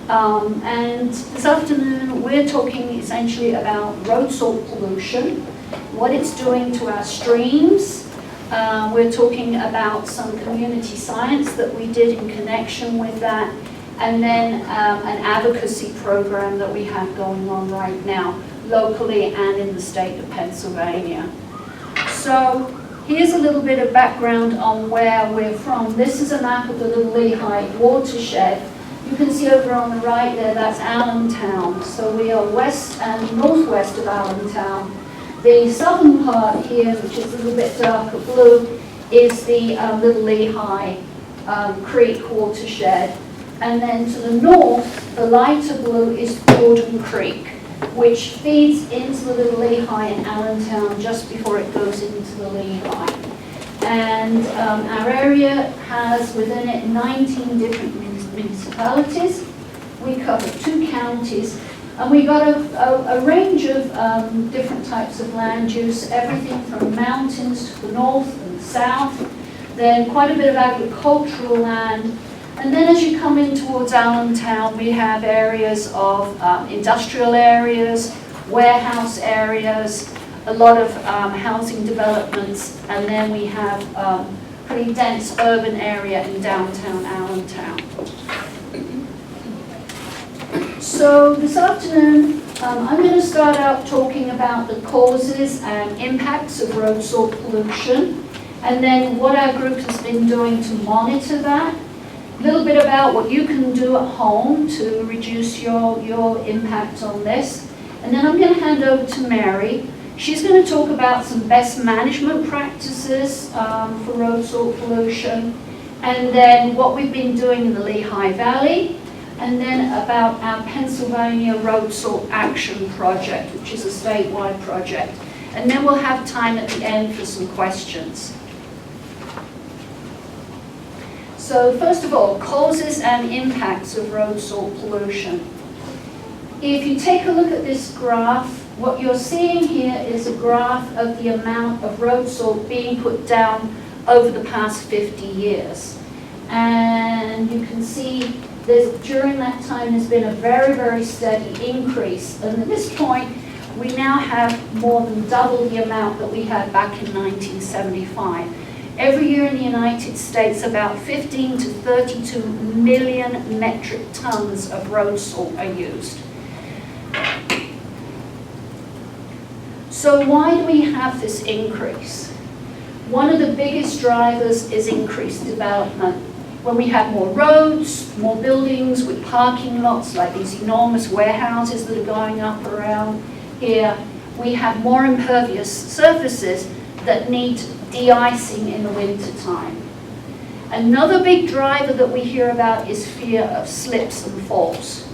And this afternoon we're talking essentially about road salt pollution, what it's doing to our streams. We're talking about some community science that we did in connection with that, and then an advocacy program that we have going on right now, locally and in the state of Pennsylvania. So here's a little bit of background on where we're from. This is a map of the Little Lehigh Watershed. You can see over on the right there, that's Allentown. So we are west and northwest of Allentown. The southern part here, which is a little bit darker blue, is the Little Lehigh Creek watershed. And then to the north, the lighter blue is Gordon Creek, which feeds into the Little Lehigh in Allentown just before it goes into the Lehigh. And our area has within it 19 different municipalities. We cover 2 counties, and we got a range of different types of land use, everything from mountains to the north and south, then quite a bit of agricultural land. And then as you come in towards Allentown, we have areas of industrial areas, warehouse areas, a lot of housing developments, and then we have pretty dense urban area in downtown Allentown. So this afternoon, I'm going to start out talking about the causes and impacts of road salt pollution, and then what our group has been doing to monitor that. A little bit about what you can do at home to reduce your impact on this. And then I'm going to hand over to Mary. She's going to talk about some best management practices for road salt pollution, and then what we've been doing in the Lehigh Valley, and then about our Pennsylvania Road Salt Action Project, which is a statewide project. And then we'll have time at the end for some questions. So first of all, causes and impacts of road salt pollution. If you take a look at this graph, what you're seeing here is a graph of the amount of road salt being put down over the past 50 years. And you can see during that time there's been a very, very steady increase. And at this point, we now have more than double the amount that we had back in 1975. Every year in the United States, about 15 to 32 million metric tons of road salt are used. So why do we have this increase? One of the biggest drivers is increased development. When we have more roads, more buildings with parking lots like these enormous warehouses that are going up around here, we have more impervious surfaces that need de-icing in the winter time. Another big driver that we hear about is fear of slips and falls.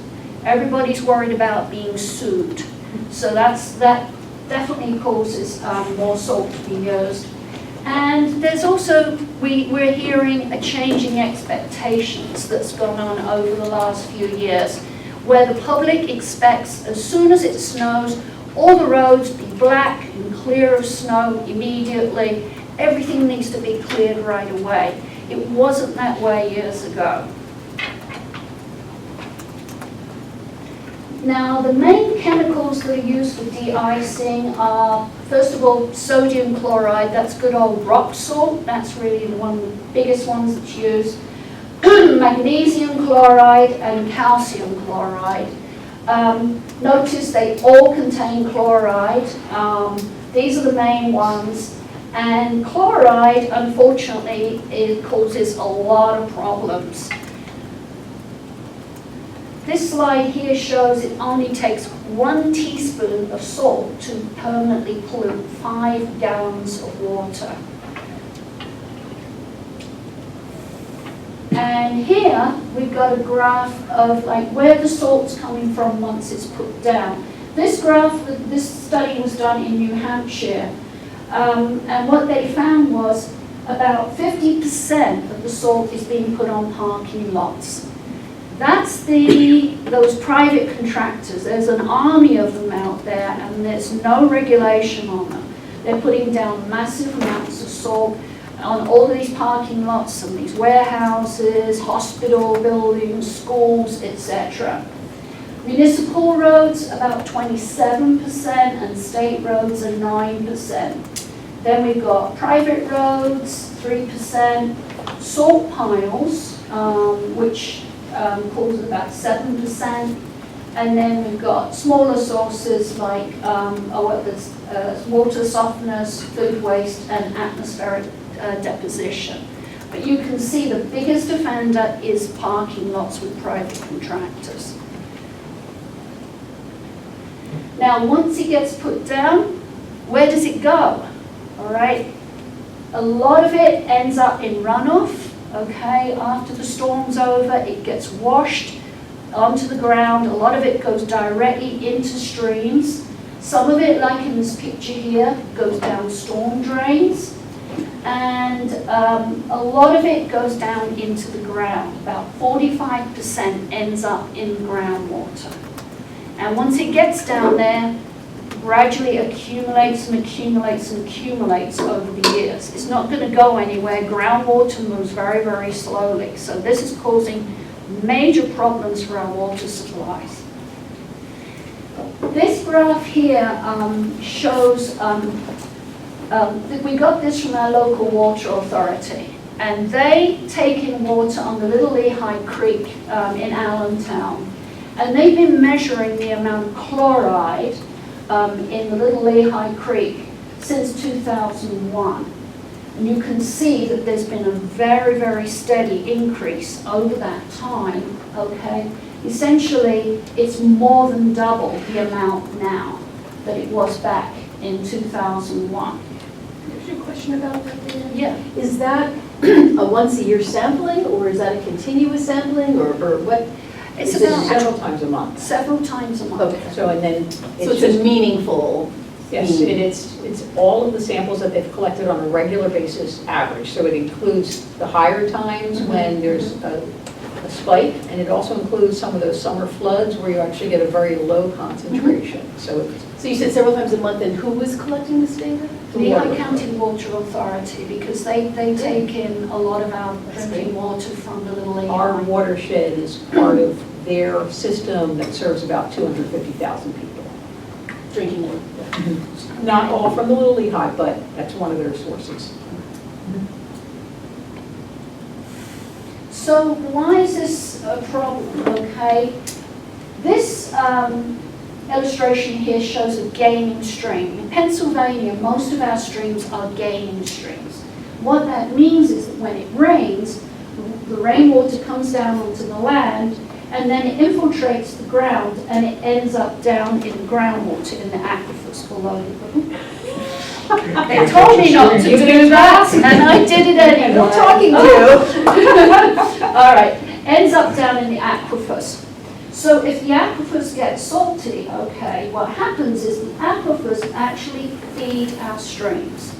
Everybody's worried about being sued. So that definitely causes more salt to be used. And there's also, we're hearing a changing expectations that's gone on over the last few years, where the public expects as soon as it snows, all the roads be black and clear of snow immediately. Everything needs to be cleared right away. It wasn't that way years ago. Now, the main chemicals that are used for de-icing are, first of all, sodium chloride. That's good old rock salt. That's really one of the biggest ones that's used. Magnesium chloride and calcium chloride. Notice they all contain chloride. These are the main ones. And chloride, unfortunately, it causes a lot of problems. This slide here shows it only takes 1 teaspoon of salt to permanently pollute 5 gallons of water. And here we've got a graph of like where the salt's coming from once it's put down. This graph, this study was done in New Hampshire, and what they found was about 50% of the salt is being put on parking lots. That's those private contractors. There's an army of them out there, and there's no regulation on them. They're putting down massive amounts of salt. on all of these parking lots and these warehouses, hospital buildings, schools, etc. Municipal roads, about 27%, and state roads are 9%. Then we've got private roads, 3%, salt piles, which cause about 7%, and then we've got smaller sources like water softeners, food waste, and atmospheric deposition. But you can see the biggest offender is parking lots with private contractors. Now, once it gets put down, where does it go? All right, a lot of it ends up in runoff. Okay, after the storm's over, it gets washed onto the ground. A lot of it goes directly into streams. Some of it, like in this picture here, goes down storm drains. And a lot of it goes down into the ground. About 45% ends up in groundwater. And once it gets down there, gradually accumulates and accumulates and accumulates over the years. It's not going to go anywhere. Groundwater moves very, very slowly. So this is causing major problems for our water supplies. This graph here shows that we got this from our local water authority. And they take in water on the Little Lehigh Creek in Allentown. And they've been measuring the amount of chloride in the Little Lehigh Creek since 2001. And you can see that there's been a very, very steady increase over that time, okay? Essentially, it's more than double the amount now that it was back in 2001. There's your question about that there. Yeah. Is that a once-a-year sampling, or is that a continuous sampling, or what? It's It's about several times a month. several times a month. Okay. So, and then So it's it's just, a meaningful. yes, and it's all of the samples that they've collected on a regular basis average. So it includes the higher times when there's a spike, and it also includes some of those summer floods where you actually get a very low concentration. So it's So you said several times a month, and who was collecting this data? Lehigh County Water Authority, because they take in a lot of our drinking water from the Little Lehigh. our watershed is part of their system that serves about 250,000 people. Drinking water. Not all from the Little Lehigh, but that's one of their sources. So why is this a problem, okay? This illustration here shows a gaining stream. In Pennsylvania, most of our streams are gaining streams. What that means is that when it rains, the rainwater comes down onto the land, and then it infiltrates the ground, and it ends up down in the groundwater, in the aquifers below the ground. They told me not to do that, and I did it anyway. I'm talking to. All right, ends up down in the aquifers. So if the aquifers get salty, okay, what happens is the aquifers actually feed our streams.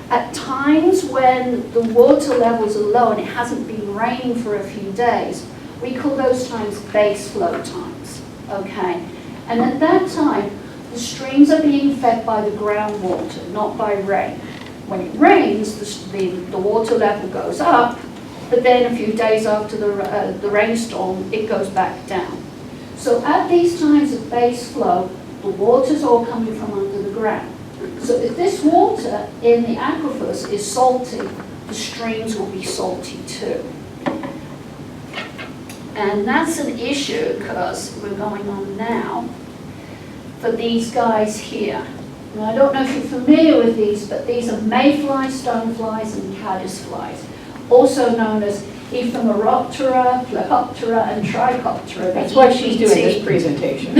At times when the water levels are low and it hasn't been raining for a few days, we call those times base flow times, okay? And at that time, the streams are being fed by the groundwater, not by rain. When it rains, the water level goes up, but then a few days after the rainstorm, it goes back down. So at these times of base flow, the water's all coming from under the ground. So if this water in the aquifers is salty, the streams will be salty too. And that's an issue because we're going on now for these guys here. Now, I don't know if you're familiar with these, but these are mayflies, stoneflies, and caddisflies, also known as Ephemeroptera, Plecoptera, and Trichoptera. That's why she's doing this presentation.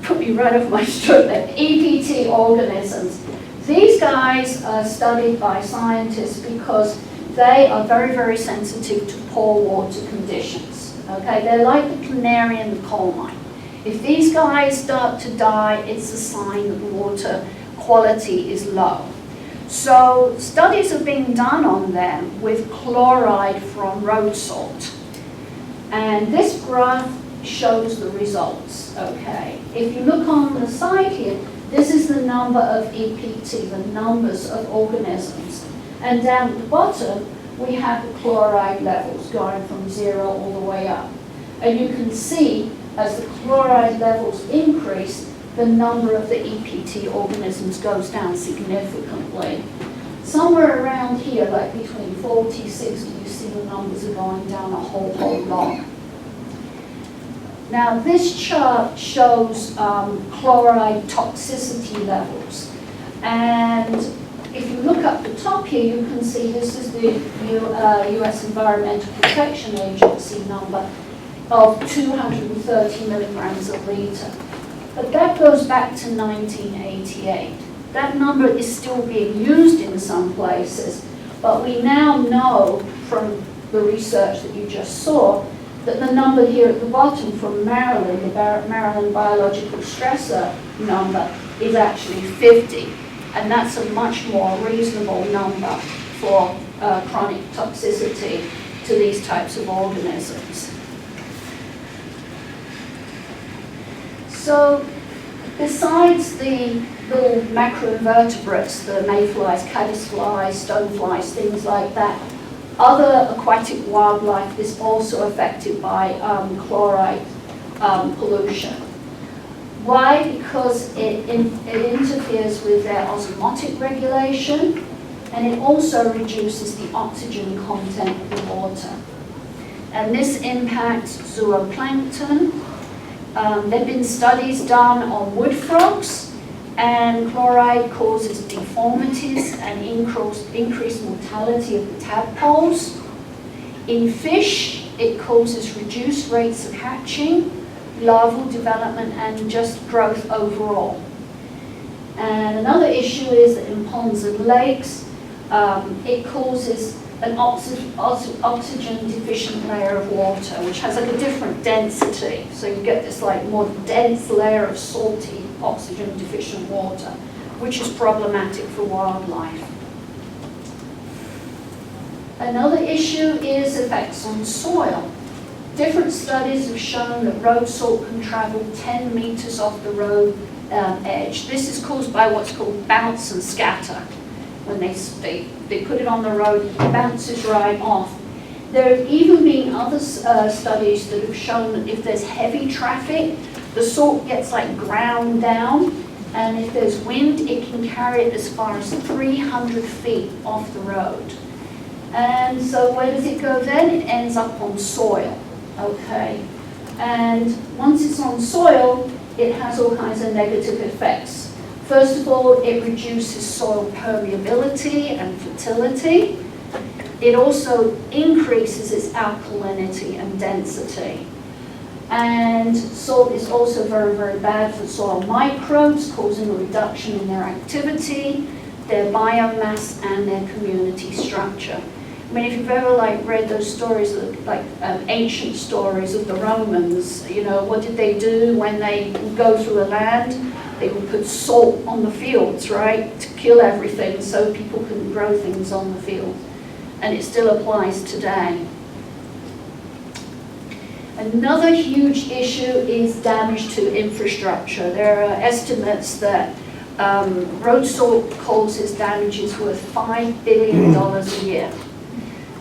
Put me right off my stroke there. EPT organisms. These guys are studied by scientists because they are very, very sensitive to poor water conditions. Okay, they're like the canary in the coal mine. If these guys start to die, it's a sign that the water quality is low. So studies are being done on them with chloride from road salt. And this graph shows the results, okay? If you look on the side here, This is the number of EPT, the numbers of organisms. And down at the bottom, we have the chloride levels going from 0 all the way up. And you can see as the chloride levels increase, the number of the EPT organisms goes down significantly. Somewhere around here, like between 40, 60, you see the numbers are going down a whole lot. Now this chart shows chloride toxicity levels. And if you look up the top here, you can see this is the US Environmental Protection Agency number of 230 milligrams a litre. But that goes back to 1988. That number is still being used in some places, but we now know from the research that you just saw that the number here at the bottom from Maryland, the Maryland biological stressor number, is actually 50. And that's a much more reasonable number for chronic toxicity to these types of organisms. So besides the little macroinvertebrates, the mayflies, caddisflies, stoneflies, things like that, other aquatic wildlife is also affected by chloride pollution. Why? Because it interferes with their osmotic regulation, and it also reduces the oxygen content of the water. And this impacts zooplankton. There have been studies done on wood frogs, and chloride causes deformities and increased mortality of the tadpoles. In fish, it causes reduced rates of hatching, larval development, and just growth overall. And another issue is that in ponds and lakes, it causes an oxygen deficient layer of water, which has like a different density. So you get this like more dense layer of salty oxygen deficient water, which is problematic for wildlife. Another issue is effects on soil. Different studies have shown that road salt can travel 10 meters off the road edge. This is caused by what's called bounce and scatter. When they put it on the road, it bounces right off. There have even been other studies that have shown that if there's heavy traffic, the salt gets like ground down, and if there's wind, it can carry it as far as 300 feet off the road. And so where does it go then? It ends up on soil, okay? And once it's on soil, it has all kinds of negative effects. First of all, it reduces soil permeability and fertility. It also increases its alkalinity and density. And salt is also very, very bad for soil microbes, causing a reduction in their activity, their biomass, and their community structure. I mean, if you've ever read those stories, ancient stories of the Romans, you know, what did they do when they would go through a land? They would put salt on the fields, right, to kill everything so people couldn't grow things on the field. And it still applies today. Another huge issue is damage to infrastructure. There are estimates that road salt causes damages worth $5 billion a year.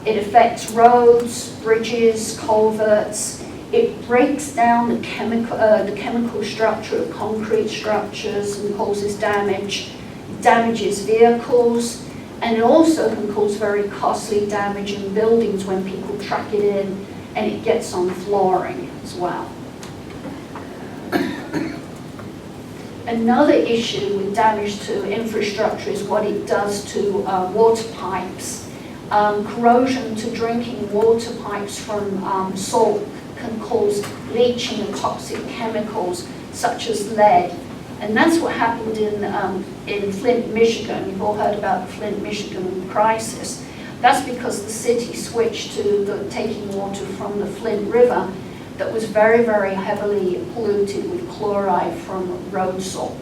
It affects roads, bridges, culverts. It breaks down the chemical structure of concrete structures and causes damage. It damages vehicles, and it also can cause very costly damage in buildings when people truck it in, and it gets on flooring as well. Another issue with damage to infrastructure is what it does to water pipes. Corrosion to drinking water pipes from salt can cause leaching of toxic chemicals such as lead. And that's what happened in Flint, Michigan. You've all heard about the Flint, Michigan crisis. That's because the city switched to taking water from the Flint River that was very, very heavily polluted with chloride from road salt.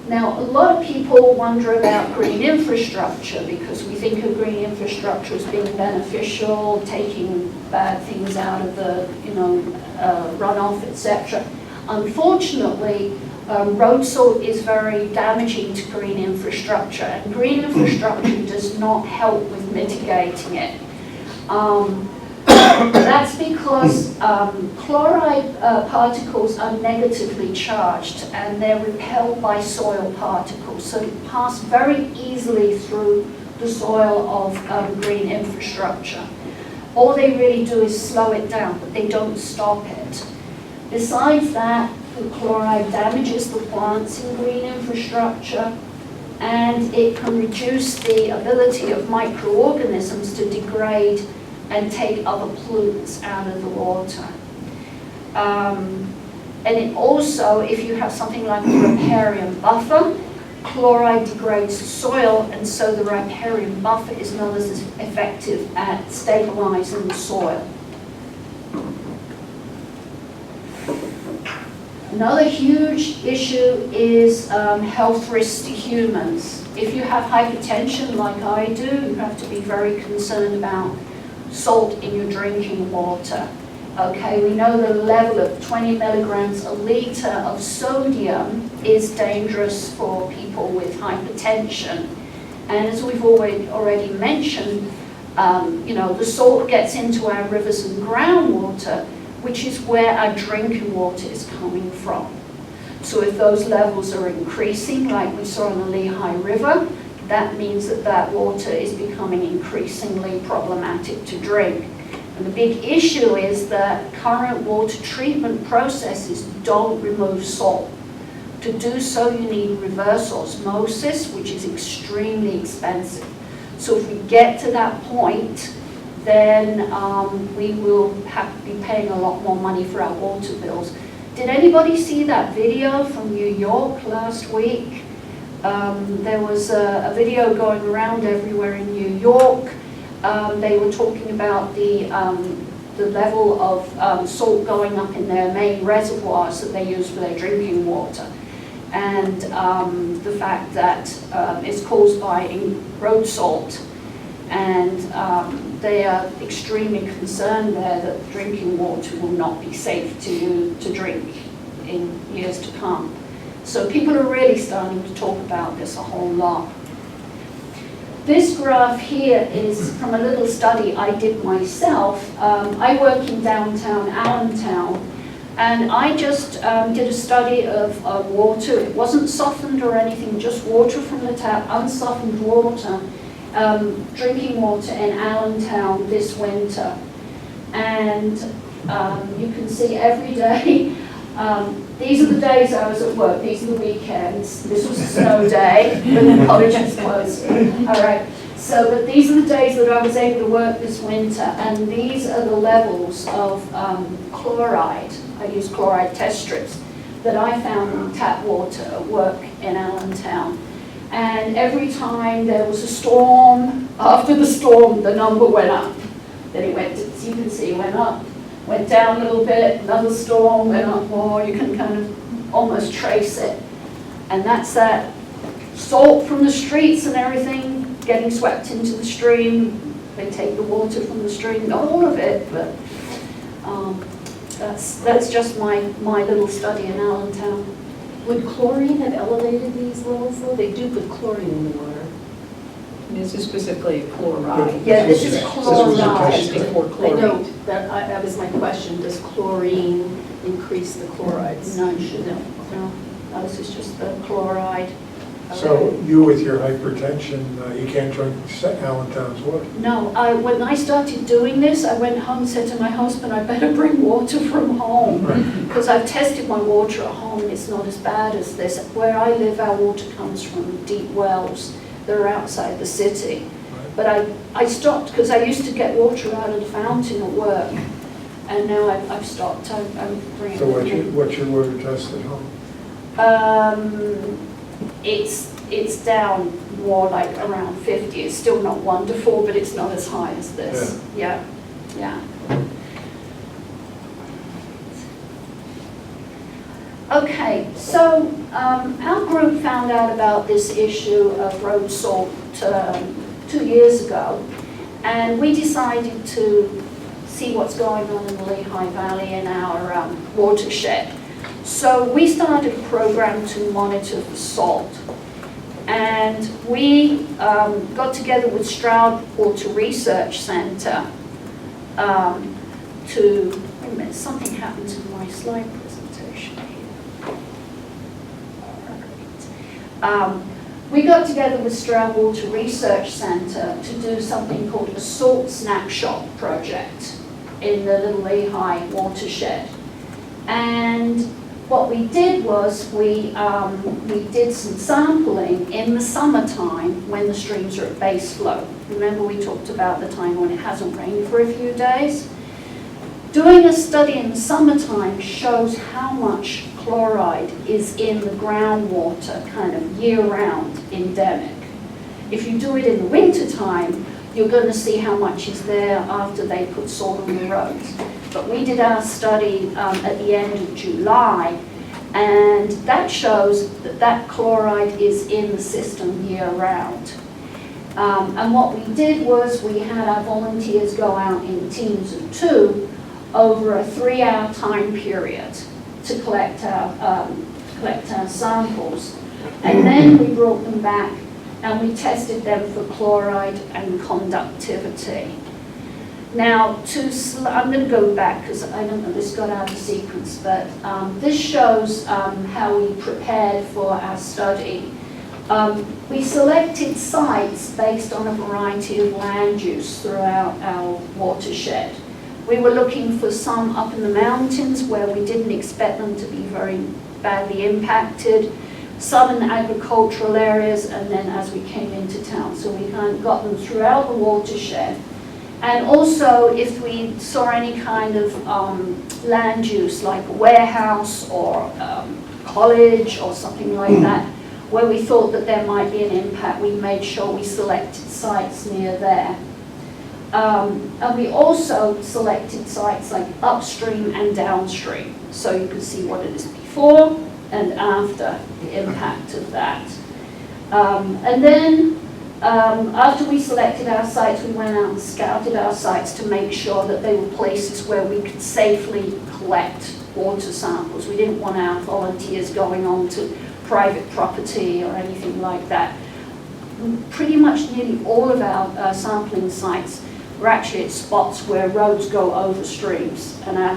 Now, a lot of people wonder about green infrastructure because we think of green infrastructure as being beneficial, taking bad things out of the, runoff, etc. Unfortunately, road salt is very damaging to green infrastructure, and green infrastructure does not help with mitigating it. That's because chloride particles are negatively charged and they're repelled by soil particles, so they pass very easily through the soil of green infrastructure. All they really do is slow it down, but they don't stop it. Besides that, the chloride damages the plants in green infrastructure, and it can reduce the ability of microorganisms to degrade and take other pollutants out of the water. And it also, if you have something like a riparian buffer, chloride degrades the soil, and so the riparian buffer is not as effective at stabilizing the soil. Another huge issue is health risks to humans. If you have hypertension like I do, you have to be very concerned about salt in your drinking water. Okay, we know the level of 20 milligrams a liter of sodium is dangerous for people with hypertension. And as we've already mentioned, the salt gets into our rivers and groundwater, which is where our drinking water is coming from. So if those levels are increasing, like we saw in the Lehigh River, that means that that water is becoming increasingly problematic to drink. And the big issue is that current water treatment processes don't remove salt. To do so, you need reverse osmosis, which is extremely expensive. So if we get to that point, then we will have to be paying a lot more money for our water bills. Did anybody see that video from New York last week? There was a video going around everywhere in New York. They were talking about the level of salt going up in their main reservoirs that they use for their drinking water. And the fact that it's caused by road salt. And they are extremely concerned there that drinking water will not be safe to drink in years to come. So people are really starting to talk about this a whole lot. This graph here is from a little study I did myself. I work in downtown Allentown, and I just did a study of water. It wasn't softened or anything, just water from the tap, unsoftened water, drinking water in Allentown this winter. And you can see every day, these are the days I was at work, these are the weekends. This was a snow day, but the college is closed. All right, so but these are the days that I was able to work this winter, and these are the levels of chloride. I used chloride test strips that I found in tap water at work in Allentown. And every time there was a storm, after the storm, the number went up. Then it went, as you can see, went up, went down a little bit, another storm, went up more. You can kind of almost trace it. And that's that salt from the streets and everything getting swept into the stream. They take the water from the stream, not all of it, but that's just my little study in Allentown. Would chlorine have elevated these levels though? They do put chlorine in the water. This is specifically chloride. Yeah, this is chloride. Testing for I chlorine. know, that was my question. Does chlorine increase the chlorides? No, it shouldn't. No, this is just the chloride. So you with your hypertension, you can't drink Allentown's water? No, when I started doing this, I went home and said to my husband, I better bring water from home. Because I've tested my water at home and it's not as bad as this. Where I live, our water comes from deep wells that are outside the city. Right. But I stopped because I used to get water out of the fountain at work. And now I've stopped. I'm bringing So what's your water test at home? It's down more like around 50. It's still not wonderful, but it's not as high as this. Yeah. Okay, so our group found out about this issue of road salt 2 years ago, and we decided to see what's going on in the Lehigh Valley in our watershed. So we started a program to monitor for salt. And we got together with Stroud Water Research Center to, wait a minute, something happened to my slide presentation here. We got together with Stroud Water Research Center to do something called a salt snapshot project in the Little Lehigh Watershed. And what we did was we did some sampling in the summertime when the streams are at base flow. Remember we talked about the time when it hasn't rained for a few days? Doing a study in the summertime shows how much chloride is in the groundwater kind of year-round endemic. If you do it in the wintertime, you're going to see how much is there after they put salt on the roads. But we did our study at the end of July, and that shows that that chloride is in the system year-round. And what we did was we had our volunteers go out in teams of 2 over a 3-hour time period to collect our samples. And then we brought them back and we tested them for chloride and conductivity. Now, I'm going to go back because I don't know, this got out of sequence, but this shows how we prepared for our study. We selected sites based on a variety of land use throughout our watershed. We were looking for some up in the mountains where we didn't expect them to be very badly impacted, some in agricultural areas, and then as we came into town. So we kind of got them throughout the watershed. And also, if we saw any kind of land use, like a warehouse or college or something like that, where we thought that there might be an impact, we made sure we selected sites near there. And we also selected sites like upstream and downstream, so you could see what it is before and after the impact of that. And then after we selected our sites, we went out and scouted our sites to make sure that they were places where we could safely collect water samples. We didn't want our volunteers going on to private property or anything like that. Pretty much nearly all of our sampling sites were actually at spots where roads go over streams, and our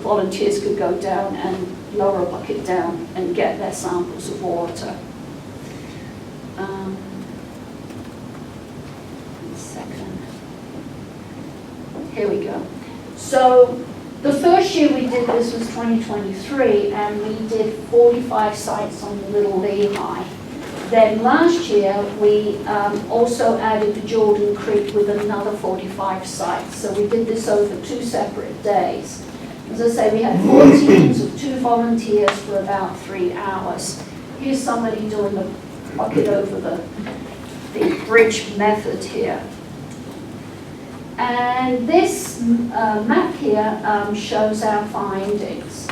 volunteers could go down and lower a bucket down and get their samples of water. Here we go. So the first year we did this was 2023, and we did 45 sites on the Little Lehigh. Then last year we also added the Jordan Creek with another 45 sites. So we did this over 2 separate days. As I say, we had 4 teams of 2 volunteers for about 3 hours. Here's somebody doing the bucket over the bridge method here. And this map here shows our findings.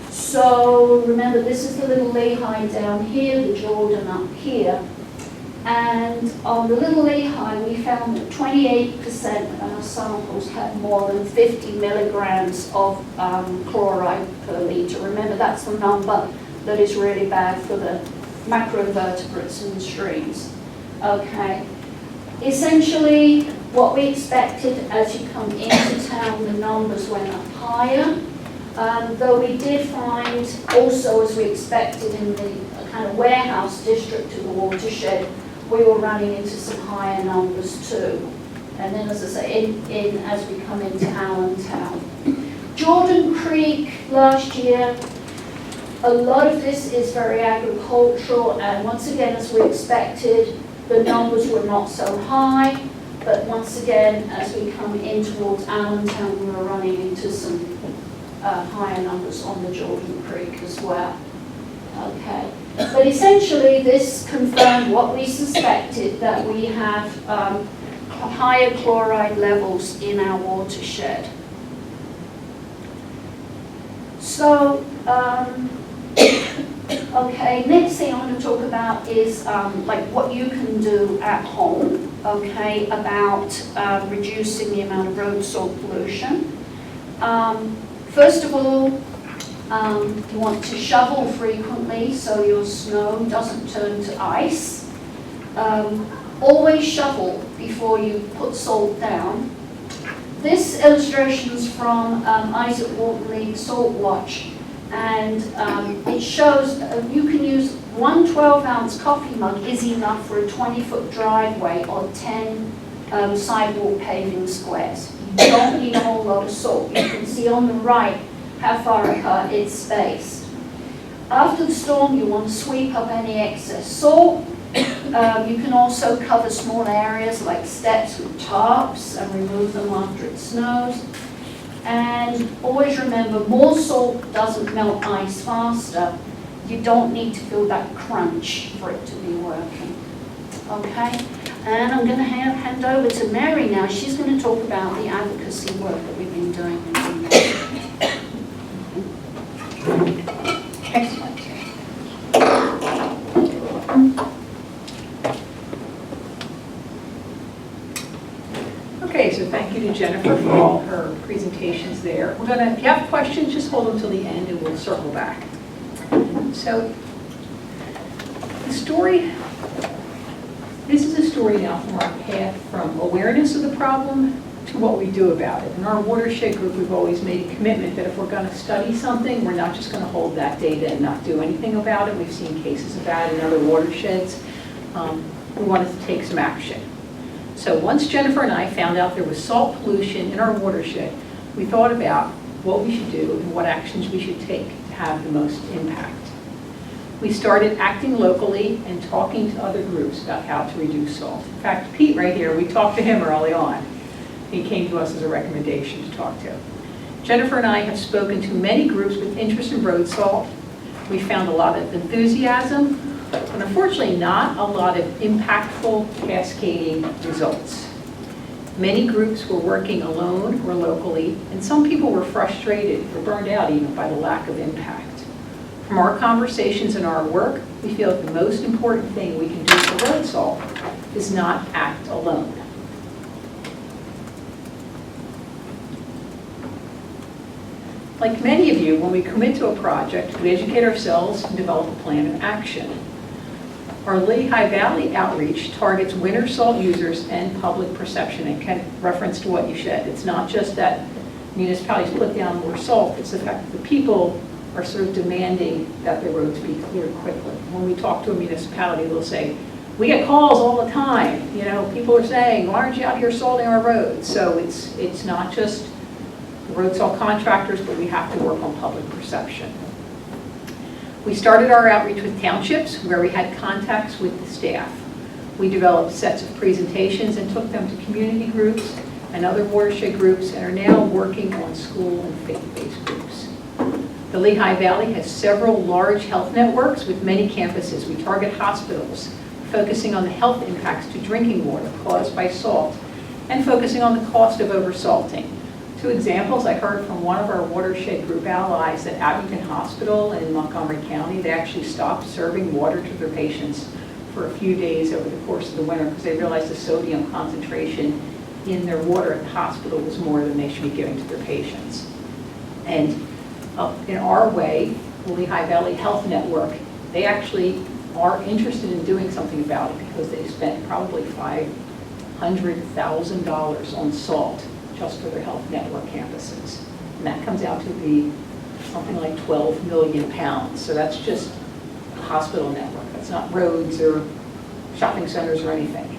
So remember, this is the Little Lehigh down here, the Jordan up here. And on the Little Lehigh, we found that 28% of our samples had more than 50 milligrams of chloride per litre. Remember, that's the number that is really bad for the macroinvertebrates in the streams. Okay. Essentially, what we expected as you come into town, the numbers went up higher. Though we did find also, as we expected in the kind of warehouse district of the watershed, we were running into some higher numbers too. And then, as I say, as we come into Allentown. Jordan Creek last year, a lot of this is very agricultural, and once again, as we expected, the numbers were not so high. But once again, as we come in towards Allentown, we were running into some higher numbers on the Jordan Creek as well. Okay, but essentially this confirmed what we suspected, that we have higher chloride levels in our watershed. So Okay, next thing I want to talk about is like what you can do at home, okay, about reducing the amount of road salt pollution. First of all, you want to shovel frequently so your snow doesn't turn to ice. Always shovel before you put salt down. This illustration is from Isaac Walton League Salt Watch, and it shows you can use one 12-ounce coffee mug is enough for a 20-foot driveway or 10 sidewalk paving squares. You don't need a whole lot of salt. You can see on the right how far apart it's spaced. After the storm, you want to sweep up any excess salt. You can also cover small areas like steps with tarps and remove them after it snows. And always remember, more salt doesn't melt ice faster. You don't need to feel that crunch for it to be working. Okay? And I'm going to hand over to Mary now. She's going to talk about the advocacy work that we've been doing. Excellent. Okay, so thank you to Jennifer for all her presentations there. We're going to, if you have questions, just hold them till the end and we'll circle back. So, the story, this is a story now from our path from awareness of the problem to what we do about it. In our watershed group, we've always made a commitment that if we're going to study something, we're not just going to hold that data and not do anything about it. We've seen cases of that in other watersheds. We wanted to take some action. So once Jennifer and I found out there was salt pollution in our watershed, we thought about what we should do and what actions we should take to have the most impact. We started acting locally and talking to other groups about how to reduce salt. In fact, Pete right here, we talked to him early on. He came to us as a recommendation to talk to. Jennifer and I have spoken to many groups with interest in road salt. We found a lot of enthusiasm, but unfortunately not a lot of impactful cascading results. Many groups were working alone or locally, and some people were frustrated or burned out even by the lack of impact. From our conversations and our work, we feel that the most important thing we can do for road salt is not act alone. Like many of you, when we commit to a project, we educate ourselves and develop a plan of action. Our Lehigh Valley outreach targets winter salt users and public perception, and can reference to what you said. It's not just that municipalities put down more salt, it's the fact that the people are sort of demanding that the roads be cleared quickly. When we talk to a municipality, they'll say, we get calls all the time. You know, people are saying, why aren't you out here salting our roads? So it's not just road salt contractors, but we have to work on public perception. We started our outreach with townships where we had contacts with the staff. We developed sets of presentations and took them to community groups and other watershed groups, and are now working on school and faith-based groups. The Lehigh Valley has several large health networks with many campuses. We target hospitals, focusing on the health impacts to drinking water caused by salt, and focusing on the cost of oversalting. Two examples I heard from one of our watershed group allies at Abington Hospital in Montgomery County. They actually stopped serving water to their patients for a few days over the course of the winter because they realized the sodium concentration in their water at the hospital was more than they should be giving to their patients. And in our way, the Lehigh Valley Health Network, they actually are interested in doing something about it because they spent probably $500,000 on salt just for their health network campuses. And that comes out to be something like 12 million pounds. So that's just a hospital network. That's not roads or shopping centers or anything.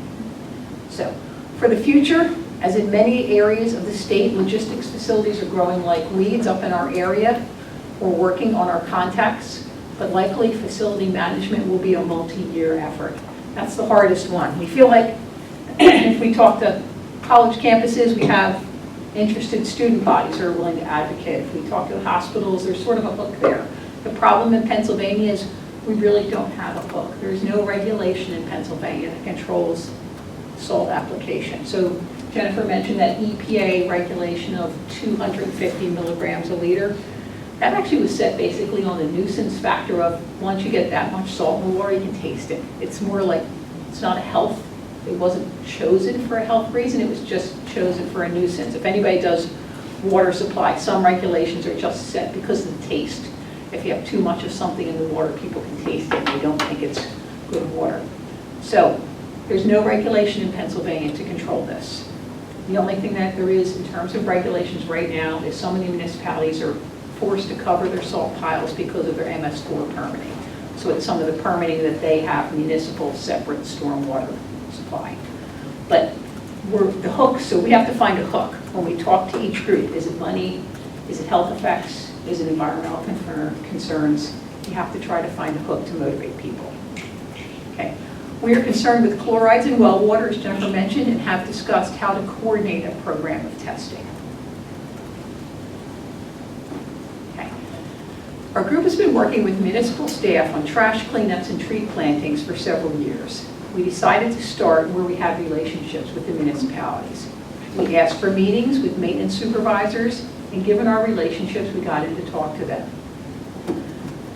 So for the future, as in many areas of the state, logistics facilities are growing like weeds up in our area. We're working on our contacts, but likely facility management will be a multi-year effort. That's the hardest one. We feel like if we talk to college campuses, we have interested student bodies who are willing to advocate. If we talk to the hospitals, there's sort of a hook there. The problem in Pennsylvania is we really don't have a hook. There's no regulation in Pennsylvania that controls salt application. So Jennifer mentioned that EPA regulation of 250 milligrams a liter. That actually was set basically on the nuisance factor of, once you get that much salt in the water, you can taste it. It's more like, it's not a health, it wasn't chosen for a health reason, it was just chosen for a nuisance. If anybody does water supply, some regulations are just set because of the taste. If you have too much of something in the water, people can taste it and they don't think it's good water. So there's no regulation in Pennsylvania to control this. The only thing that there is in terms of regulations right now is some of the municipalities are forced to cover their salt piles because of their MS4 permitting. So it's some of the permitting that they have municipal separate stormwater supply. But we're the hook, so we have to find a hook when we talk to each group. Is it money? Is it health effects? Is it environmental concerns? You have to try to find a hook to motivate people. Okay. We are concerned with chlorides in well water, as Jennifer mentioned, and have discussed how to coordinate a program of testing. Okay. Our group has been working with municipal staff on trash cleanups and tree plantings for several years. We decided to start where we have relationships with the municipalities. We asked for meetings with maintenance supervisors, and given our relationships, we got in to talk to them.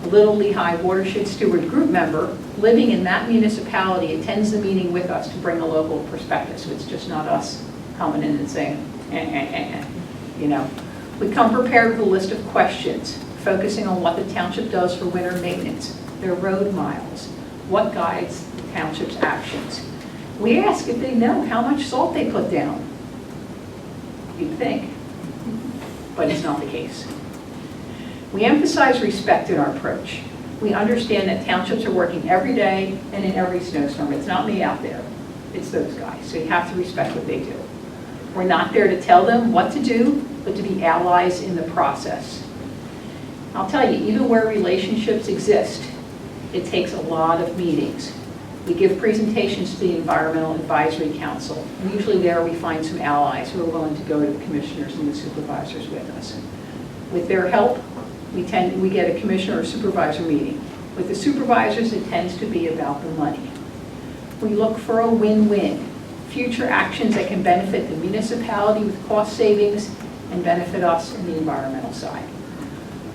A Little Lehigh Watershed Steward group member living in that municipality attends the meeting with us to bring a local perspective, so it's just not us coming in and saying, you know. We come prepared with a list of questions, focusing on what the township does for winter maintenance, their road miles, what guides the township's actions. We ask if they know how much salt they put down. You'd think, but it's not the case. We emphasize respect in our approach. We understand that townships are working every day and in every snowstorm. It's not me out there, it's those guys. So you have to respect what they do. We're not there to tell them what to do, but to be allies in the process. I'll tell you, even where relationships exist, it takes a lot of meetings. We give presentations to the Environmental Advisory Council. Usually there we find some allies who are willing to go to the commissioners and the supervisors with us. With their help, we get a commissioner or supervisor meeting. With the supervisors, it tends to be about the money. We look for a win-win, future actions that can benefit the municipality with cost savings and benefit us in the environmental side.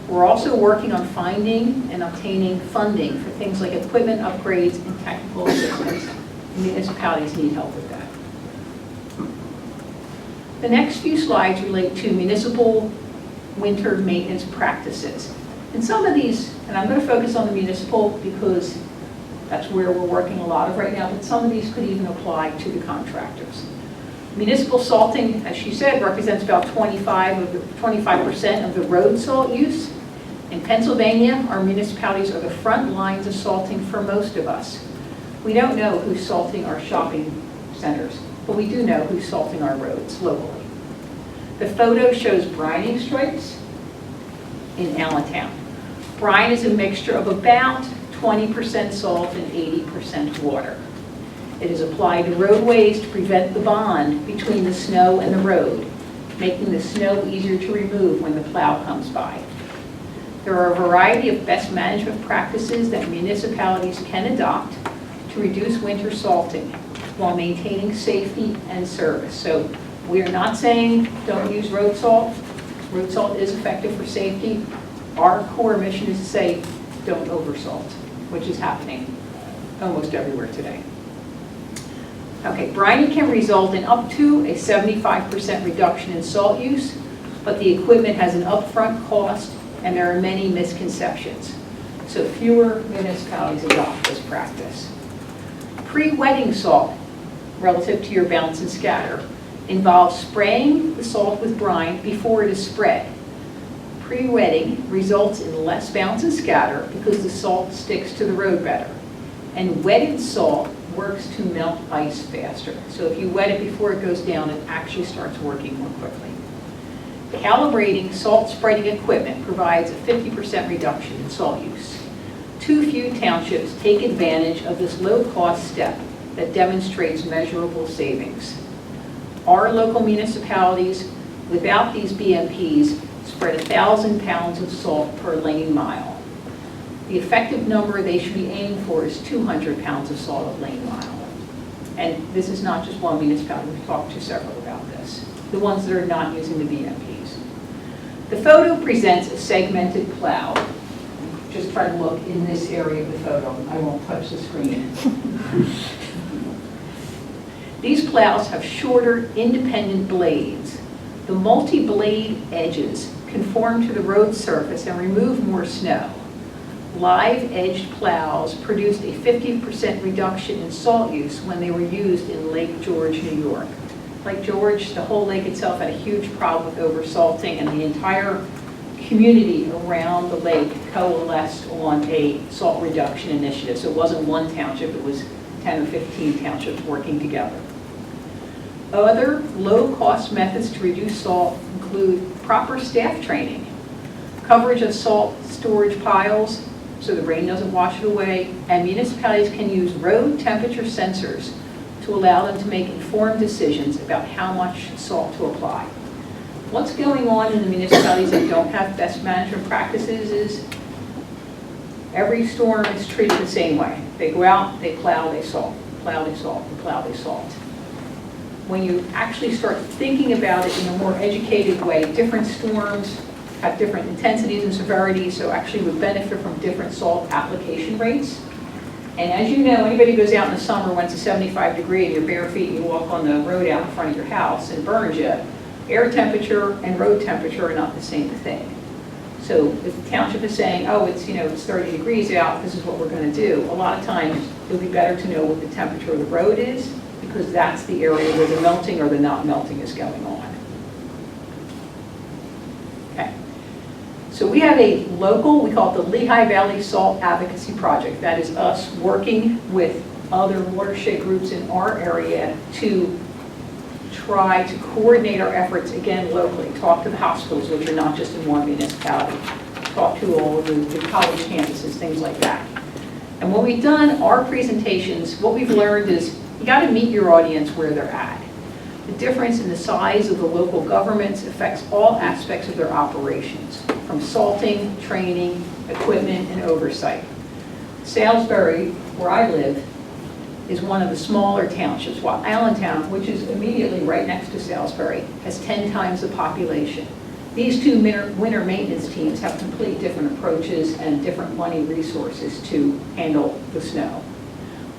We're also working on finding and obtaining funding for things like equipment upgrades and technical assistance. Municipalities need help with that. The next few slides relate to municipal winter maintenance practices. And some of these, and I'm going to focus on the municipal because that's where we're working a lot of right now, but some of these could even apply to the contractors. Municipal salting, as she said, represents about 25% of the road salt use. In Pennsylvania, our municipalities are the front lines of salting for most of us. We don't know who's salting our shopping centers, but we do know who's salting our roads locally. The photo shows brining stripes in Allentown. Brine is a mixture of about 20% salt and 80% water. It is applied to roadways to prevent the bond between the snow and the road, making the snow easier to remove when the plow comes by. There are a variety of best management practices that municipalities can adopt to reduce winter salting while maintaining safety and service. So we are not saying don't use road salt. Road salt is effective for safety. Our core mission is to say don't oversalt, which is happening almost everywhere today. Okay, brining can result in up to a 75% reduction in salt use, but the equipment has an upfront cost and there are many misconceptions. So fewer municipalities adopt this practice. Pre-wetting salt, relative to your bounce and scatter, involves spraying the salt with brine before it is spread. Pre-wetting results in less bounce and scatter because the salt sticks to the road better. And wetted salt works to melt ice faster. So if you wet it before it goes down, it actually starts working more quickly. Calibrating salt spreading equipment provides a 50% reduction in salt use. Too few townships take advantage of this low-cost step that demonstrates measurable savings. Our local municipalities, without these BMPs, spread 1,000 pounds of salt per lane mile. The effective number they should be aiming for is 200 pounds of salt a lane mile. And this is not just one municipality, we've talked to several about this. The ones that are not using the BMPs. The photo presents a segmented plow. Just try to look in this area of the photo. I won't touch the screen. These plows have shorter, independent blades. The multi-blade edges conform to the road surface and remove more snow. Live edged plows produced a 50% reduction in salt use when they were used in Lake George, New York. Lake George, the whole lake itself had a huge problem with oversalting, and the entire community around the lake coalesced on a salt reduction initiative. So it wasn't one township, it was 10 or 15 townships working together. Other low-cost methods to reduce salt include proper staff training, coverage of salt storage piles so the rain doesn't wash it away, and municipalities can use road temperature sensors to allow them to make informed decisions about how much salt to apply. What's going on in the municipalities that don't have best management practices is every storm is treated the same way. They go out, they plow, they salt, plow, they salt, and plow, they salt. When you actually start thinking about it in a more educated way, different storms have different intensities and severities, so actually would benefit from different salt application rates. And as you know, anybody who goes out in the summer when it's a 75 degree and you're bare feet, you walk on the road out in front of your house and it burns you, air temperature and road temperature are not the same thing. So if the township is saying, oh, it's 30 degrees out, this is what we're going to do, a lot of times it would be better to know what the temperature of the road is, because that's the area where the melting or the not melting is going on. Okay. So we have a local, we call it the Lehigh Valley Salt Advocacy Project. That is us working with other watershed groups in our area to try to coordinate our efforts, again, locally. Talk to the hospitals, which are not just in one municipality. Talk to all of the college campuses, things like that. And when we've done our presentations, what we've learned is you got to meet your audience where they're at. The difference in the size of the local governments affects all aspects of their operations, from salting, training, equipment, and oversight. Salisbury, where I live, is one of the smaller townships, while Allentown, which is immediately right next to Salisbury, has 10 times the population. These two winter maintenance teams have completely different approaches and different money resources to handle the snow.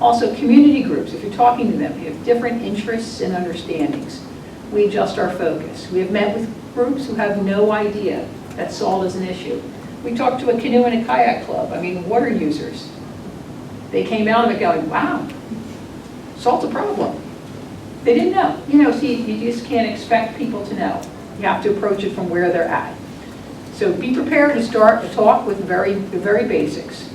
Also, community groups, if you're talking to them, they have different interests and understandings. We adjust our focus. We have met with groups who have no idea that salt is an issue. We talked to a canoe and a kayak club, water users. They came out of it going, wow, salt's a problem. They didn't know. See, you just can't expect people to know. You have to approach it from where they're at. So be prepared to start a talk with the very basics.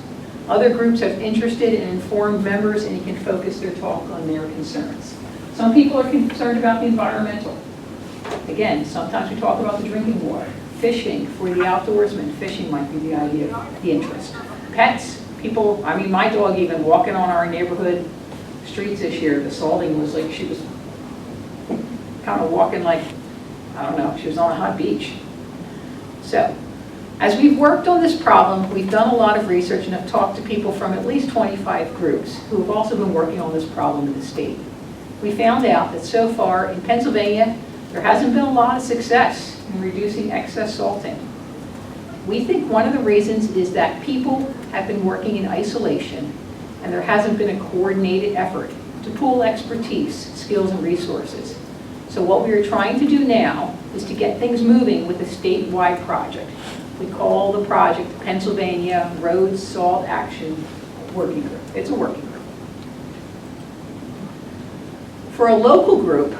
Other groups have interested and informed members, and you can focus their talk on their concerns. Some people are concerned about the environmental. Again, sometimes we talk about the drinking water. Fishing, for the outdoorsman, fishing might be the idea, the interest. Pets, people, my dog even walking on our neighborhood streets this year, the salting was like, she was kind of walking like, I don't know, she was on a hot beach. So, as we've worked on this problem, we've done a lot of research and have talked to people from at least 25 groups who have also been working on this problem in the state. We found out that so far in Pennsylvania, there hasn't been a lot of success in reducing excess salting. We think one of the reasons is that people have been working in isolation and there hasn't been a coordinated effort to pool expertise, skills, and resources. So what we are trying to do now is to get things moving with a statewide project. We call the project the Pennsylvania Road Salt Action Working Group. It's a working group. For a local group,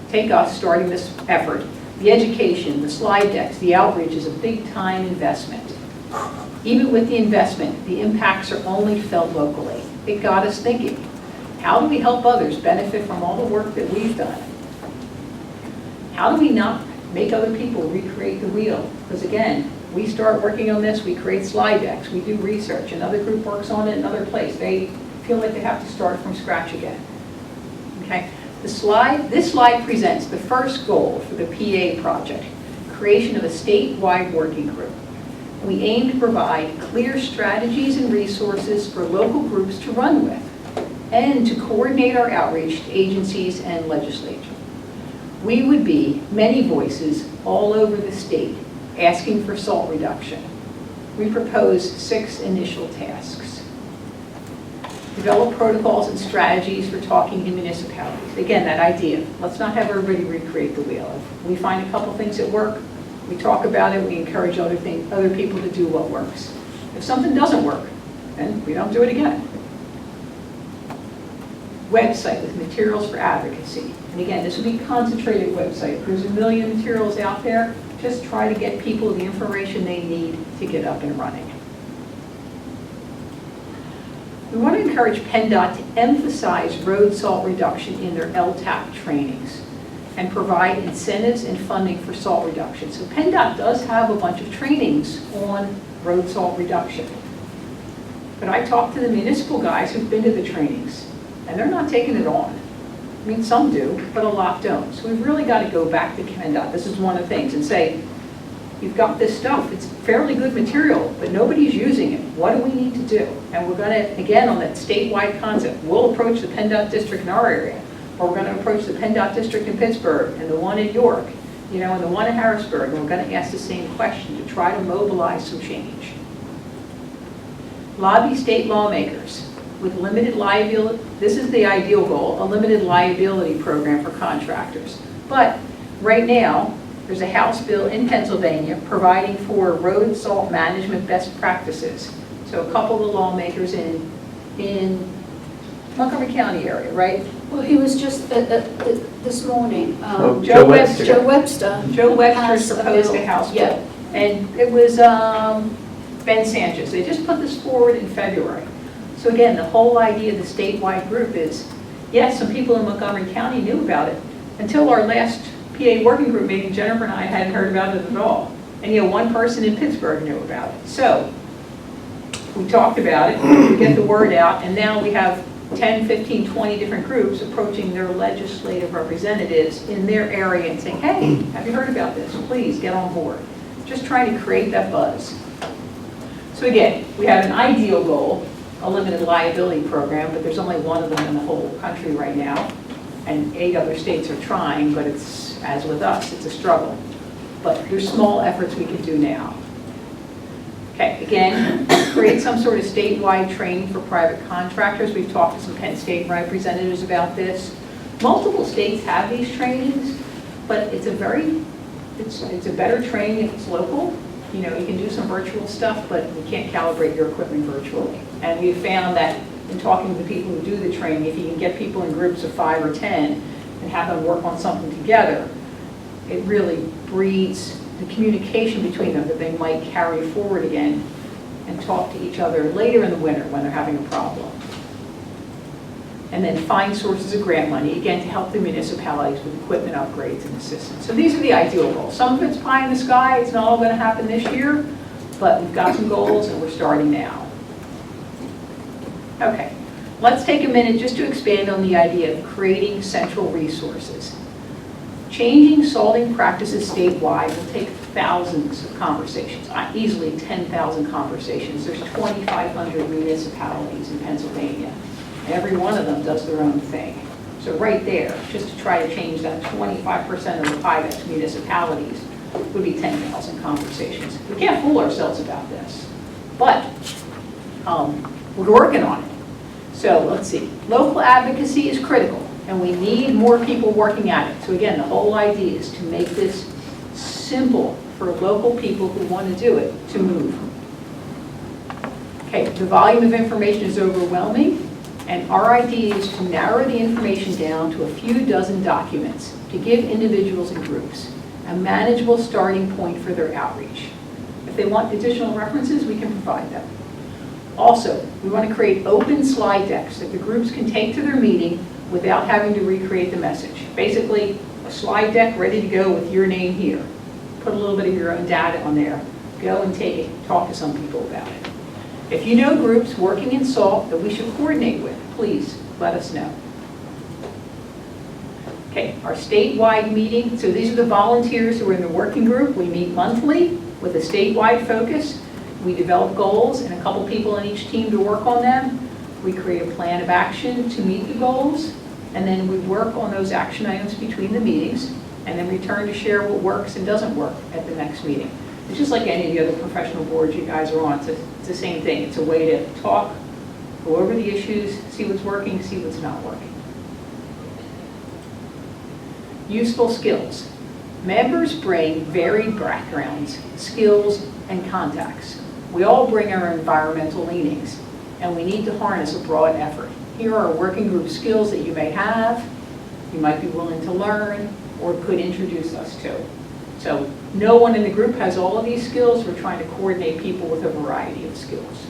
take us starting this effort, the education, the slide decks, the outreach is a big time investment. Even with the investment, the impacts are only felt locally. It got us thinking, how do we help others benefit from all the work that we've done? How do we not make other people recreate the wheel? Because again, we start working on this, we create slide decks, we do research, another group works on it in another place. They feel like they have to start from scratch again. Okay? This slide presents the first goal for the PA project, creation of a statewide working group. We aim to provide clear strategies and resources for local groups to run with, and to coordinate our outreach to agencies and legislature. We would be many voices all over the state, asking for salt reduction. We propose 6 initial tasks. Develop protocols and strategies for talking in municipalities. Again, that idea. Let's not have everybody recreate the wheel. If we find a couple things that work, we talk about it, we encourage other people to do what works. If something doesn't work, then we don't do it again. Website with materials for advocacy. And again, this would be a concentrated website. There's a million materials out there. Just try to get people the information they need to get up and running. We want to encourage PennDOT to emphasize road salt reduction in their LTAP trainings and provide incentives and funding for salt reduction. So PennDOT does have a bunch of trainings on road salt reduction. But I talked to the municipal guys who've been to the trainings, and they're not taking it on. I mean, some do, but a lot don't. So we've really got to go back to PennDOT. This is one of the things, and say, you've got this stuff, it's fairly good material, but nobody's using it. What do we need to do? And we're going to, again, on that statewide concept, we'll approach the PennDOT district in our area, or we're going to approach the PennDOT district in Pittsburgh, and the one in York, and the one in Harrisburg, and we're going to ask the same question to try to mobilize some change. Lobby state lawmakers with limited liability. This is the ideal goal, a limited liability program for contractors. But right now, there's a House bill in Pennsylvania providing for road salt management best practices. So a couple of the lawmakers in Montgomery County area, right? Well, he was just this morning. Joe Webster. Joe Webster. Joe Webster Has a proposed bill. a House bill. Yeah. And it was Ben Sanchez. They just put this forward in February. So again, the whole idea of the statewide group is, yes, some people in Montgomery County knew about it. Until our last PA working group meeting, Jennifer and I hadn't heard about it at all. And one person in Pittsburgh knew about it. So we talked about it, we get the word out, and now we have 10, 15, 20 different groups approaching their legislative representatives in their area and saying, hey, have you heard about this? Please get on board. Just trying to create that buzz. So again, we have an ideal goal, a limited liability program, but there's only one of them in the whole country right now. And 8 other states are trying, but it's, as with us, it's a struggle. But there's small efforts we can do now. Okay, again, create some sort of statewide training for private contractors. We've talked to some Penn State representatives about this. Multiple states have these trainings, but it's a better training if it's local. You can do some virtual stuff, but you can't calibrate your equipment virtually. And we've found that in talking to the people who do the training, if you can get people in groups of 5 or 10 and have them work on something together, it really breeds the communication between them that they might carry forward again and talk to each other later in the winter when they're having a problem. And then find sources of grant money, again, to help the municipalities with equipment upgrades and assistance. So these are the ideal goals. Some of it's pie in the sky, it's not all going to happen this year, but we've got some goals and we're starting now. Okay, let's take a minute just to expand on the idea of creating central resources. Changing salting practices statewide will take thousands of conversations, easily 10,000 conversations. There's 2,500 municipalities in Pennsylvania. Every one of them does their own thing. So right there, just to try to change that 25% of the pie that's municipalities would be 10,000 conversations. We can't fool ourselves about this, but we're working on it. So let's see, local advocacy is critical, and we need more people working at it. So again, the whole idea is to make this simple for local people who want to do it to move. Okay, the volume of information is overwhelming. And our idea is to narrow the information down to a few dozen documents to give individuals and groups a manageable starting point for their outreach. If they want additional references, we can provide them. Also, we want to create open slide decks that the groups can take to their meeting without having to recreate the message. Basically, a slide deck ready to go with your name here. Put a little bit of your own data on there. Go and take it, talk to some people about it. If you know groups working in SALT that we should coordinate with, please let us know. Okay, our statewide meeting. So these are the volunteers who are in the working group. We meet monthly with a statewide focus. We develop goals and a couple people on each team to work on them. We create a plan of action to meet the goals. And then we work on those action items between the meetings and then return to share what works and doesn't work at the next meeting. It's just like any of the other professional boards you guys are on. It's the same thing. It's a way to talk, go over the issues, see what's working, see what's not working. Useful skills. Members bring varied backgrounds, skills, and contacts. We all bring our environmental leanings, and we need to harness a broad effort. Here are working group skills that you may have, you might be willing to learn, or could introduce us to. So no one in the group has all of these skills. We're trying to coordinate people with a variety of skills.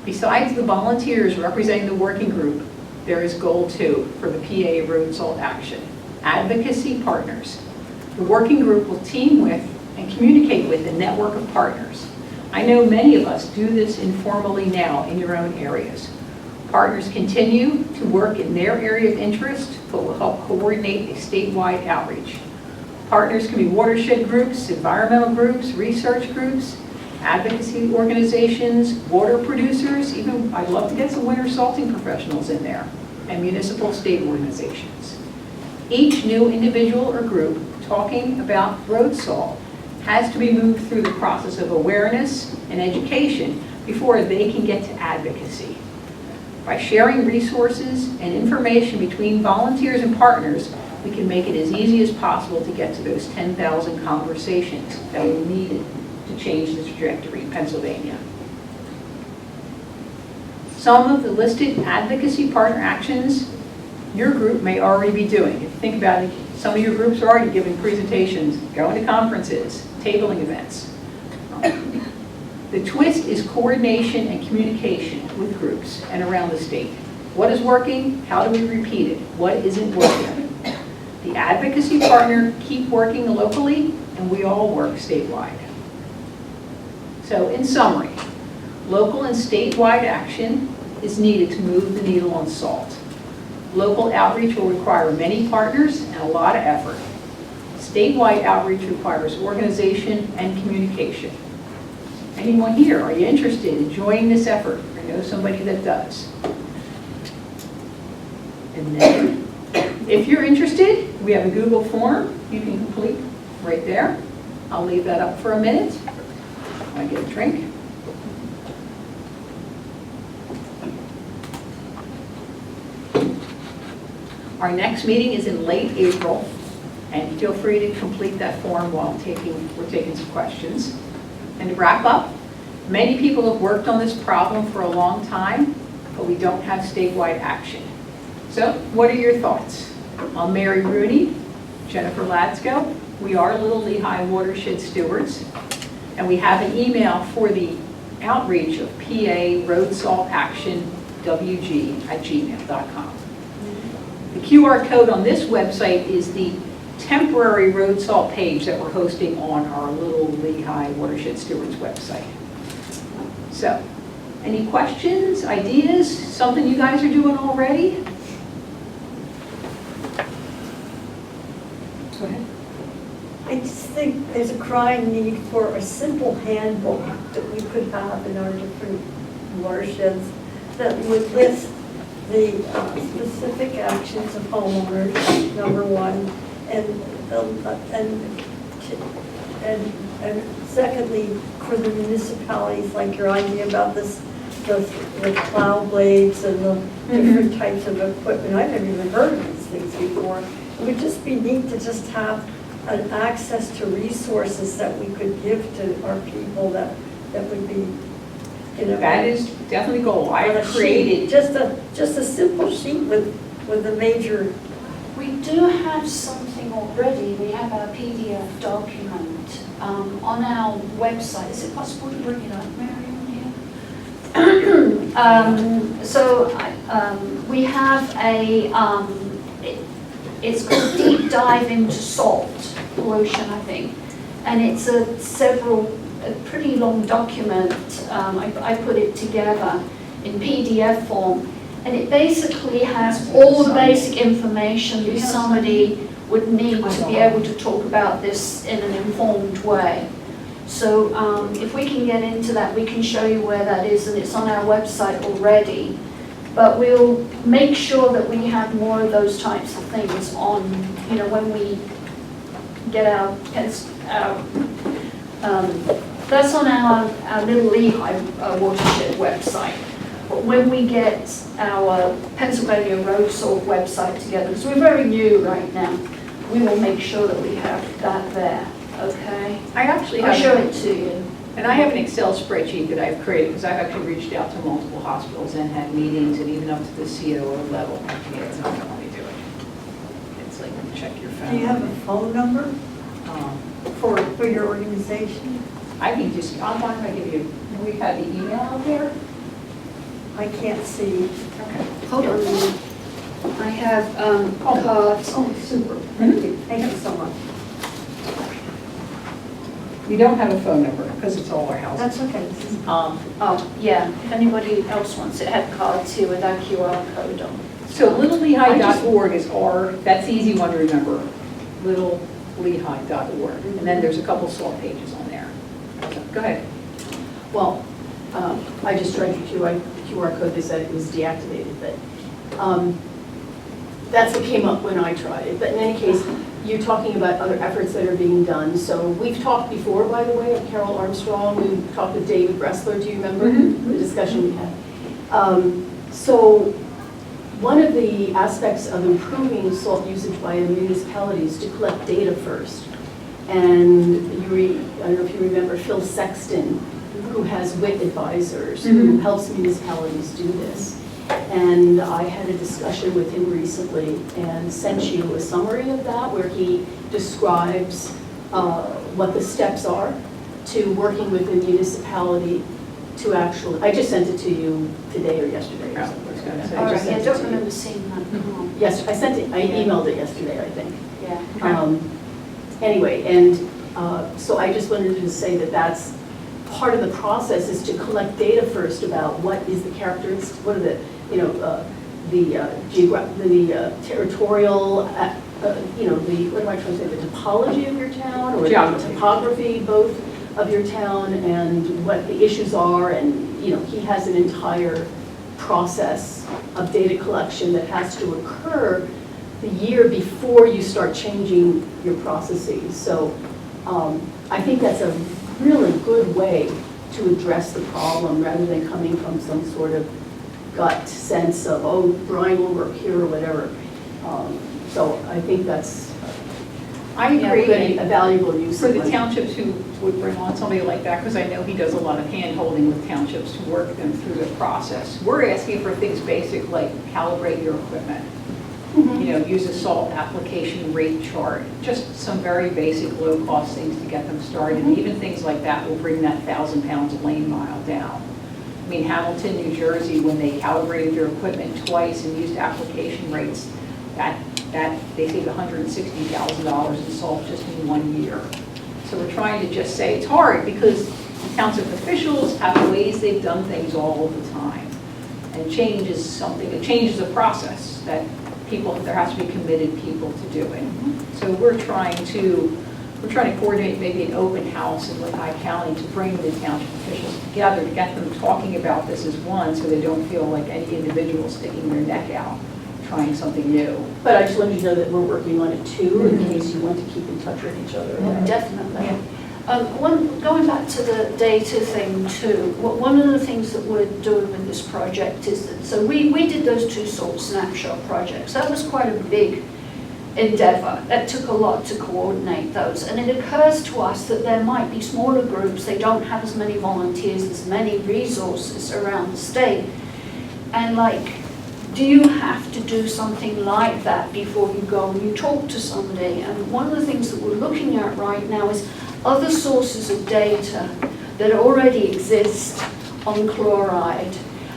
Besides the volunteers representing the working group, there is goal 2 for the PA Road Salt Action. Advocacy partners. The working group will team with and communicate with a network of partners. I know many of us do this informally now in your own areas. Partners continue to work in their area of interest, but will help coordinate a statewide outreach. Partners can be watershed groups, environmental groups, research groups, advocacy organizations, water producers, even I'd love to get some winter salting professionals in there, and municipal state organizations. Each new individual or group talking about road salt has to be moved through the process of awareness and education before they can get to advocacy. By sharing resources and information between volunteers and partners, we can make it as easy as possible to get to those 10,000 conversations that we needed to change the trajectory in Pennsylvania. Some of the listed advocacy partner actions your group may already be doing. If you think about it, some of your groups are already giving presentations, going to conferences, tabling events. The twist is coordination and communication with groups and around the state. What is working? How do we repeat it? What isn't working? The advocacy partner keep working locally, and we all work statewide. So in summary, local and statewide action is needed to move the needle on salt. Local outreach will require many partners and a lot of effort. Statewide outreach requires organization and communication. Anyone here, are you interested in joining this effort? I know somebody that does. And then, if you're interested, we have a Google form you can complete right there. I'll leave that up for a minute. I get a drink. Our next meeting is in late April, and feel free to complete that form while we're taking some questions. And to wrap up, many people have worked on this problem for a long time, but we don't have statewide action. So what are your thoughts? I'm Mary Rooney, Jennifer Latsko. We are Little Lehigh Watershed Stewards, and we have an email for the outreach of PA Road Salt Action WG@gmail.com. The QR code on this website is the temporary road salt page that we're hosting on our Little Lehigh Watershed Stewards website. So, any questions, ideas, something you guys are doing already? Go ahead. I just think there's a crying need for a simple handbook that we could have in our different watersheds that would list the specific actions of homeowners, number one, and secondly, for the municipalities, like your idea about this, the plow blades and the different types of equipment. I've never even heard of these things before. It would just be neat to just have an access to resources that we could give to our people that would be, you know. That is definitely a goal. I have created. Just a simple sheet with the major. We do have something already. We have our PDF document on our website. Is it possible to bring it up, Marion, here? We have it's called Deep Dive into Salt Pollution, I think. And it's a pretty long document. I put it together in PDF form. And it basically has all the basic information that somebody would need to be able to talk about this in an informed way. So if we can get into that, we can show you where that is, and it's on our website already. But we'll make sure that we have more of those types of things on, when we get that's on our Little Lehigh Watershed website. But when we get our Pennsylvania Road Salt website together, because we're very new right now, we will make sure that we have that there, okay? I actually I'll show have, it to you. and I have an Excel spreadsheet that I've created, because I've actually reached out to multiple hospitals and had meetings, and even up to the COO level. Yeah, it's not going to do it. It's like, check your phone. Do you have a phone number for your organization? I can just, I'm not going to give you, we have the email out there. I can't see. Okay. Hold on a minute. I have cards. Oh, super. Thank you. Thank you so much. You don't have a phone number, because it's all our houses. That's okay. Oh, yeah, if anybody else wants it, I have cards here with our QR code on. So littlelehigh.org is our, that's the easy one to remember, littlelehigh.org. And then there's a couple SALT pages on there. So, go ahead. Well, I just tried the QR code, they said it was deactivated, but that's what came up when I tried it. But in any case, you're talking about other efforts that are being done. So we've talked before, by the way, at Carol Armstrong, we talked with David Bressler, do you remember the discussion we had? So one of the aspects of improving salt usage by municipalities is to collect data first. And I don't know if you remember Phil Sexton, who has WIT advisors, who helps municipalities do this. And I had a discussion with him recently and sent you a summary of that where he describes what the steps are to working with the municipality to actually, I just sent it to you today or yesterday or something. All right, I don't remember seeing that. Yes, I sent it, I emailed it yesterday, I think. Yeah. Anyway, and so I just wanted to say that that's part of the process is to collect data first about what is the characteristics, what are the, the territorial, what am I trying to say, the topology of your town or Geography. the topography both of your town and what the issues are, and he has an entire process of data collection that has to occur the year before you start changing your processes. So I think that's a really good way to address the problem rather than coming from some sort of gut sense of, oh, Brian will work here or whatever. So I think that's I agree. a valuable use For of the money. townships who would bring on somebody like that, because I know he does a lot of hand-holding with townships to work them through the process. We're asking for things basic like calibrate your equipment, use a salt application rate chart, just some very basic low-cost things to get them started. And even things like that will bring that 1,000 pounds of lane mile down. I mean, Hamilton, New Jersey, when they calibrated their equipment twice and used application rates, that they saved $160,000 in salt just in 1 year. So we're trying to just say it's hard because township officials have ways they've done things all the time. And change is something, it changes a process that there has to be committed people to do it. So we're trying to coordinate maybe an open house in Lehigh County to bring the township officials together to get them talking about this as one so they don't feel like any individual sticking their neck out trying something new. But I just wanted you to know that we're working on it too, in case you want to keep in touch with each other. Definitely. Going back to the data thing too, one of the things that we're doing with this project is that, so we did those 2 salt snapshot projects. That was quite a big endeavor. That took a lot to coordinate those. And it occurs to us that there might be smaller groups, they don't have as many volunteers, as many resources around the state. And do you have to do something like that before you go and you talk to somebody? And one of the things that we're looking at right now is other sources of data that already exist on chloride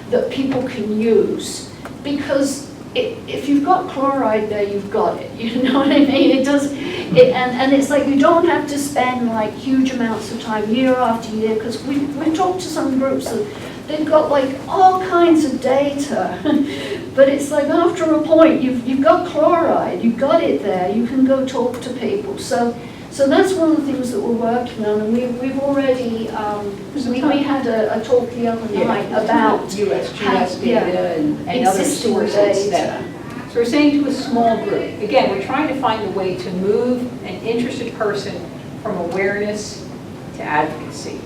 that people can use. Because if you've got chloride there, you've got it. You know what I mean? And it's like you don't have to spend huge amounts of time year after year, because we've talked to some groups that they've got all kinds of data. But it's after a point, you've got chloride, you've got it there, you can go talk to people. So that's one of the things that we're working on, and we've already, we had a talk the other night about USGS data and other existing sources data. So we're saying to a small group, again, we're trying to find a way to move an interested person from awareness to advocacy,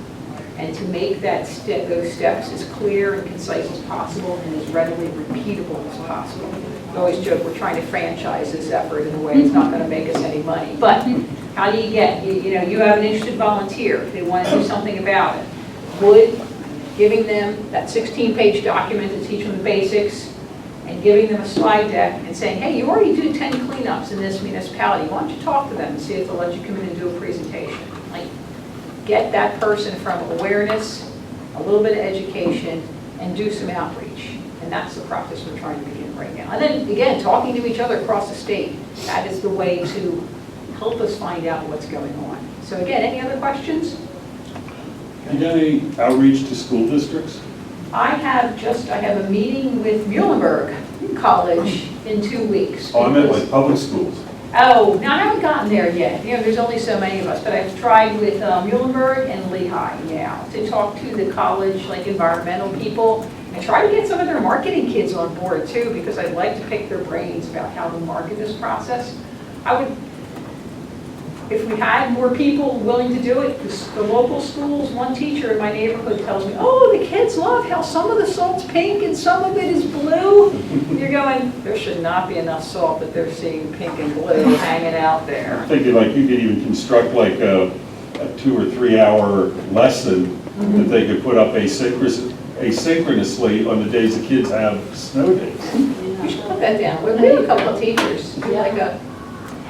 and to make those steps as clear and concise as possible and as readily repeatable as possible. I always joke, we're trying to franchise this effort in a way that's not going to make us any money. But how do you get, you have an interested volunteer, they want to do something about it. Would giving them that 16-page document to teach them the basics, and giving them a slide deck and saying, hey, you already do 10 cleanups in this municipality, why don't you talk to them and see if they'll let you come in and do a presentation. Like, get that person from awareness, a little bit of education, and do some outreach. And that's the process we're trying to begin right now. And then, again, talking to each other across the state. That is the way to help us find out what's going on. So again, any other questions? You got any outreach to school districts? I have a meeting with Muhlenberg College in 2 weeks. Oh, I meant like public schools. Oh, now I haven't gotten there yet. There's only so many of us, but I've tried with Muhlenberg and Lehigh now to talk to the college, like environmental people, and try to get some of their marketing kids on board too, because I'd like to pick their brains about how to market this process. If we had more people willing to do it, the local schools, one teacher in my neighborhood tells me, oh, the kids love how some of the salt's pink and some of it is blue. And you're going, there should not be enough salt that they're seeing pink and blue hanging out there. I'm thinking like you could even construct like a 2 or 3 hour lesson that they could put up asynchronously on the days the kids have snow days. We should put that down. We have a couple of teachers.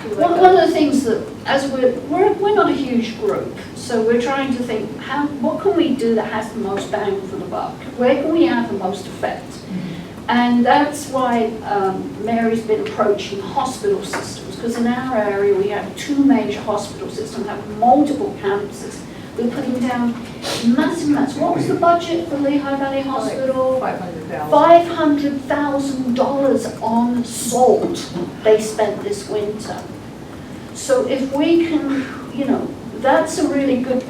One of the things that, as we're not a huge group, so we're trying to think, what can we do that has the most bang for the buck? Where can we have the most effect? And that's why Mary's been approaching hospital systems, because in our area we have 2 major hospital systems, have multiple campuses. We're putting down massive amounts. What was the budget for Lehigh Valley Hospital? $500,000. $500,000 on salt they spent this winter. So if we can, that's a really good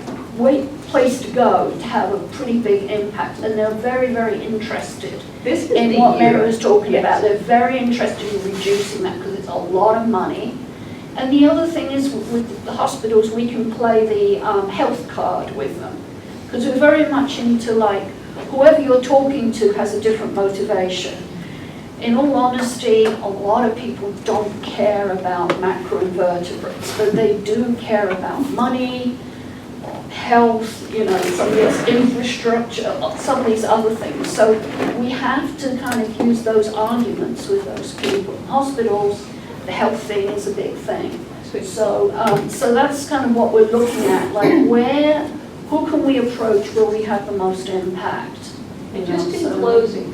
place to go to have a pretty big impact. And they're very, very interested in what Mary was talking about. They're very interested in reducing that because it's a lot of money. And the other thing is with the hospitals, we can play the health card with them. Because we're very much into whoever you're talking to has a different motivation. In all honesty, a lot of people don't care about macroinvertebrates, but they do care about money, health, some of this infrastructure, some of these other things. So we have to kind of use those arguments with those people. Hospitals, the health thing is a big thing. So that's kind of what we're looking at, who can we approach where we have the most impact? And just in closing,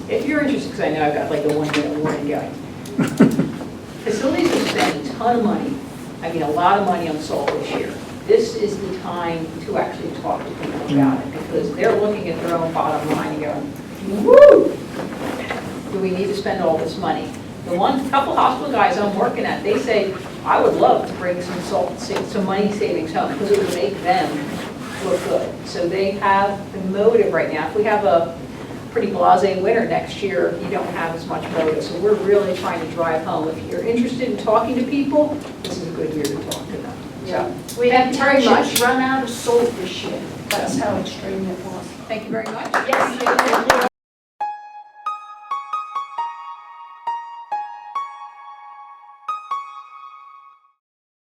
if you're interested, because I know I've got like a 1-minute warning going. Facilities are spending a ton of money, a lot of money on salt this year. This is the time to actually talk to people about it, because they're looking at their own bottom line and going, woo, do we need to spend all this money? The couple hospital guys I'm working at, they say, I would love to bring some money savings home because it would make them look good. So they have the motive right now. If we have a pretty blasé winter next year, you don't have as much motive. So we're really trying to drive home. If you're interested in talking to people, this is a good year to talk to them. Yeah. We had townships run out of salt this year. That's how extreme it was. Thank you very much. Yes.